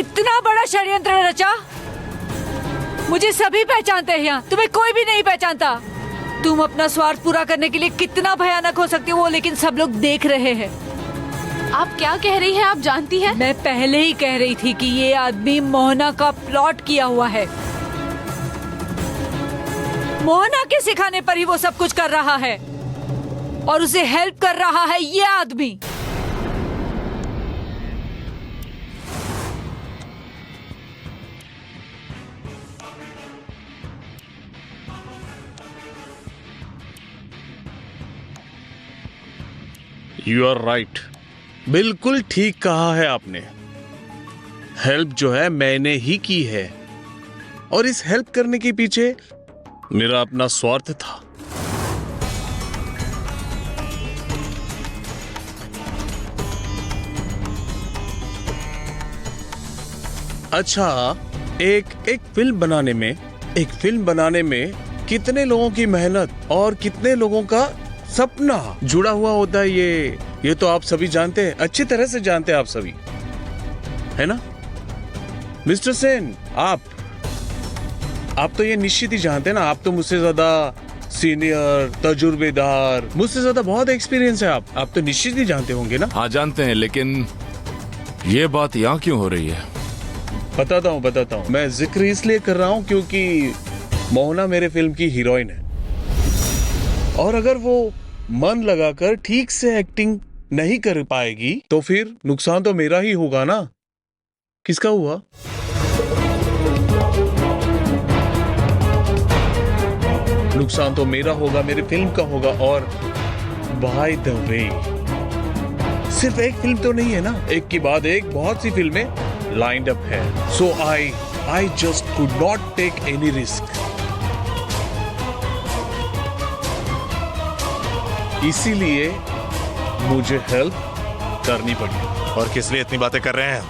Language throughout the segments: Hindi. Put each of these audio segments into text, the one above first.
इतना बड़ा षड्यंत्र रचा। मुझे सभी पहचानते हैं यहाँ, तुम्हें कोई भी नहीं पहचानता। तुम अपना स्वार्थ पूरा करने के लिए कितना भयानक हो सकती हो वो लेकिन सब लोग देख रहे हैं। आप क्या कह रही हैं? आप जानती हैं? मैं पहले ही कह रही थी कि ये आदमी मोहना का प्लॉट किया हुआ है। मोहना के सिखाने पर ही वो सब कुछ कर रहा है और उसे हेल्प कर रहा है ये आदमी। यू आर राइट, बिल्कुल ठीक कहा है आपने। हेल्प जो है मैंने ही की है और इस हेल्प करने के पीछे मेरा अपना स्वार्थ था। अच्छा, एक फिल्म बनाने में कितने लोगों की मेहनत और कितने लोगों का सपना जुड़ा हुआ होता है, ये तो आप सभी जानते हैं, अच्छी तरह से जानते हैं आप सभी, है ना? मिस्टर सेन, आप तो ये निश्चित ही जानते हैं ना, आप तो मुझसे ज्यादा सीनियर, तजुर्बेदार, मुझसे ज्यादा बहुत एक्सपीरियंस है। आप तो निश्चित ही जानते होंगे ना? हाँ जानते हैं, लेकिन ये बात यहाँ क्यों हो रही है? बताता हूँ। मैं जिक्र इसलिए कर रहा हूँ क्योंकि मोहना मेरे फिल्म की हीरोइन है और अगर वो मन लगाकर ठीक से एक्टिंग नहीं कर पाएगी तो फिर नुकसान तो मेरा ही होगा ना। किसका हुआ? नुकसान तो मेरा होगा, मेरी फिल्म का होगा। और बाय द वे, सिर्फ एक फिल्म तो नहीं है ना, एक के बाद एक बहुत सी फिल्में लाइंड अप है। So I just could not take any risk. इसीलिए मुझे हेल्प करनी पड़ी। और किस लिए इतनी बातें कर रहे हैं?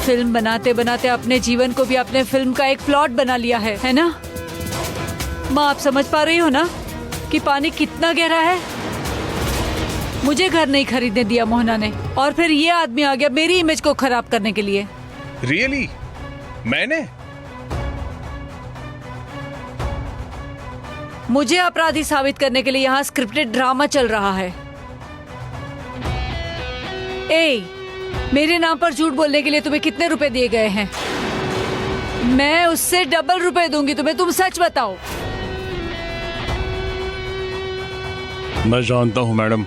फिल्म बनाते बनाते अपने जीवन को भी अपने फिल्म का एक प्लॉट बना लिया है ना? माँ, आप समझ पा रही हो ना कि पानी कितना गहरा है? मुझे घर नहीं खरीदने दिया मोहना ने और फिर ये आदमी आ गया मेरी इमेज को खराब करने के लिए। रियली? मैंने? मुझे अपराधी साबित करने के लिए यहाँ स्क्रिप्टेड ड्रामा चल रहा है। मेरे नाम पर झूठ बोलने के लिए तुम्हें कितने रुपए दिए गए हैं? मैं उससे डबल रुपए दूंगी तुम्हें, तुम सच बताओ। मैं जानता हूं मैडम,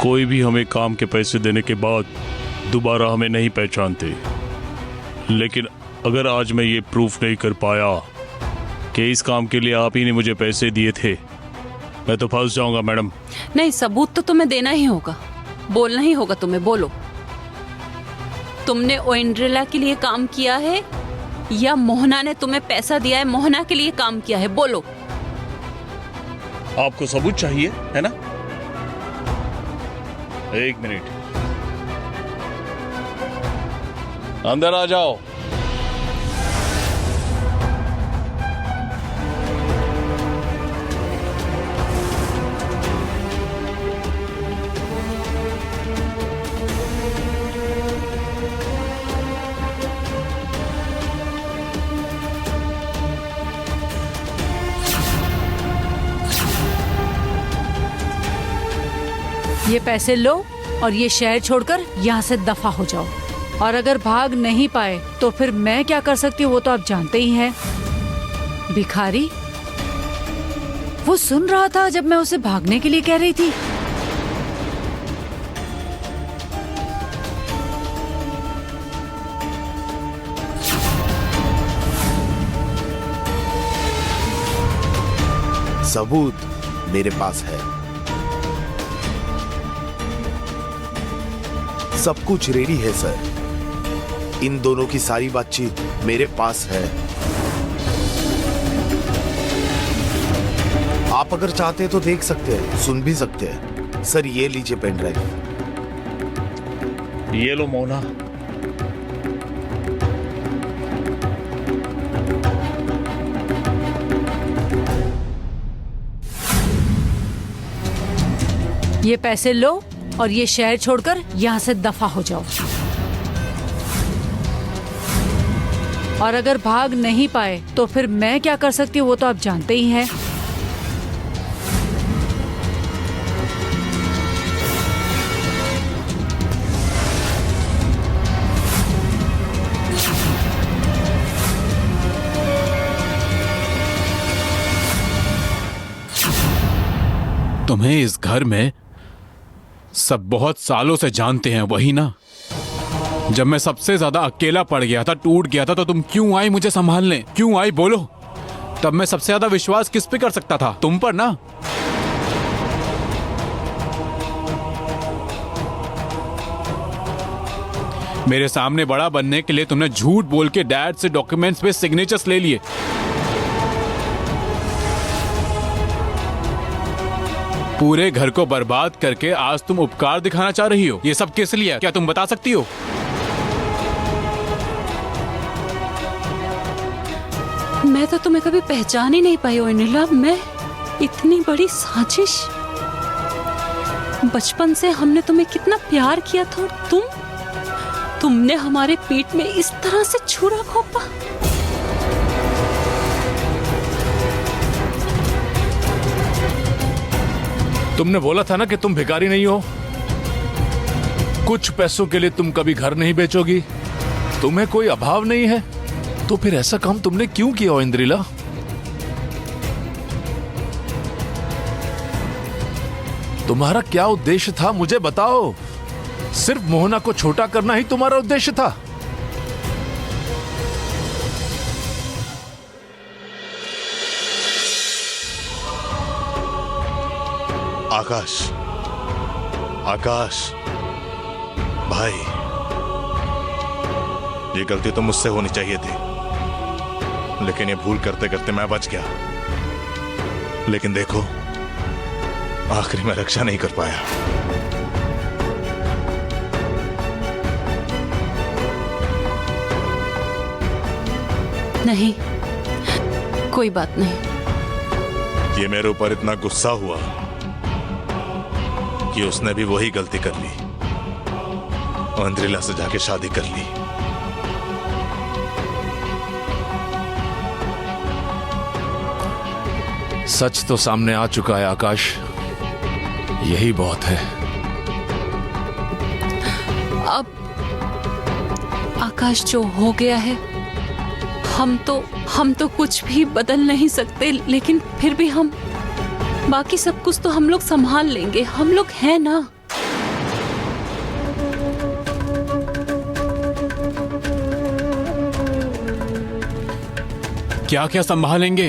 कोई भी हमें काम के पैसे देने के बाद दोबारा हमें नहीं पहचानते, लेकिन अगर आज मैं ये प्रूफ नहीं कर पाया कि इस काम के लिए आप ही ने मुझे पैसे दिए थे, मैं तो फंस जाऊंगा मैडम। नहीं, सबूत तो तुम्हें देना ही होगा, बोलना ही होगा तुम्हें। बोलो, तुमने ओइंड्रेला के लिए काम किया है या मोहना ने तुम्हें पैसा दिया है, मोहना के लिए काम किया है? बोलो। आपको सबूत चाहिए है ना? एक मिनट, अंदर आ जाओ। ये पैसे लो और ये शहर छोड़कर यहाँ से दफा हो जाओ। और अगर भाग नहीं पाए तो फिर मैं क्या कर सकती हूँ वो तो आप जानते ही हैं। भिखारी, वो सुन रहा था जब मैं उसे भागने के लिए कह रही थी। सबूत मेरे पास है, सब कुछ रेडी है सर। इन दोनों की सारी बातचीत मेरे पास है। आप अगर चाहते हैं तो देख सकते हैं, सुन भी सकते हैं। सर ये लीजिए पेन ड्राइव। ये लो मोना। ये पैसे लो और ये शहर छोड़कर यहाँ से दफा हो जाओ। और अगर भाग नहीं पाए तो फिर मैं क्या कर सकती हूँ वो तो आप जानते ही हैं। तुम्हें इस घर में सब बहुत सालों से जानते हैं, वही ना? जब मैं सबसे ज्यादा अकेला पड़ गया था, टूट गया था, तो तुम क्यों आई मुझे संभालने? क्यों आई बोलो? तब मैं सबसे ज्यादा विश्वास किस पे कर सकता था? तुम पर ना। मेरे सामने बड़ा बनने के लिए तुमने झूठ बोल के डैड से डॉक्यूमेंट्स पे सिग्नेचर्स ले लिए। पूरे घर को बर्बाद करके आज तुम उपकार दिखाना चाह रही हो। ये सब किस लिए? क्या तुम बता सकती हो? मैं तो तुम्हें कभी पहचान ही नहीं पाई ओनिला। मैं इतनी बड़ी साजिश। बचपन से हमने तुम्हें कितना प्यार किया था और तुमने हमारे पीठ में इस तरह से छुरा घोंपा। तुमने बोला था ना कि तुम भिखारी नहीं हो। कुछ पैसों के लिए तुम कभी घर नहीं बेचोगी, तुम्हें कोई अभाव नहीं है, तो फिर ऐसा काम तुमने क्यों किया इंद्रिला? तुम्हारा क्या उद्देश्य था मुझे बताओ। सिर्फ मोहना को छोटा करना ही तुम्हारा उद्देश्य था? आकाश, आकाश भाई, ये गलती तो मुझसे होनी चाहिए थी, लेकिन ये भूल करते करते मैं बच गया। लेकिन देखो, आखिरी में रक्षा नहीं कर पाया। नहीं, कोई बात नहीं। ये मेरे ऊपर इतना गुस्सा हुआ कि उसने भी वही गलती कर ली और इंद्रिला से जाके शादी कर ली। सच तो सामने आ चुका है आकाश, यही बहुत है। अब आकाश जो हो गया है, हम तो कुछ भी बदल नहीं सकते, लेकिन फिर भी हम बाकी सब कुछ तो हम लोग संभाल लेंगे। हम लोग हैं ना। क्या क्या संभालेंगे?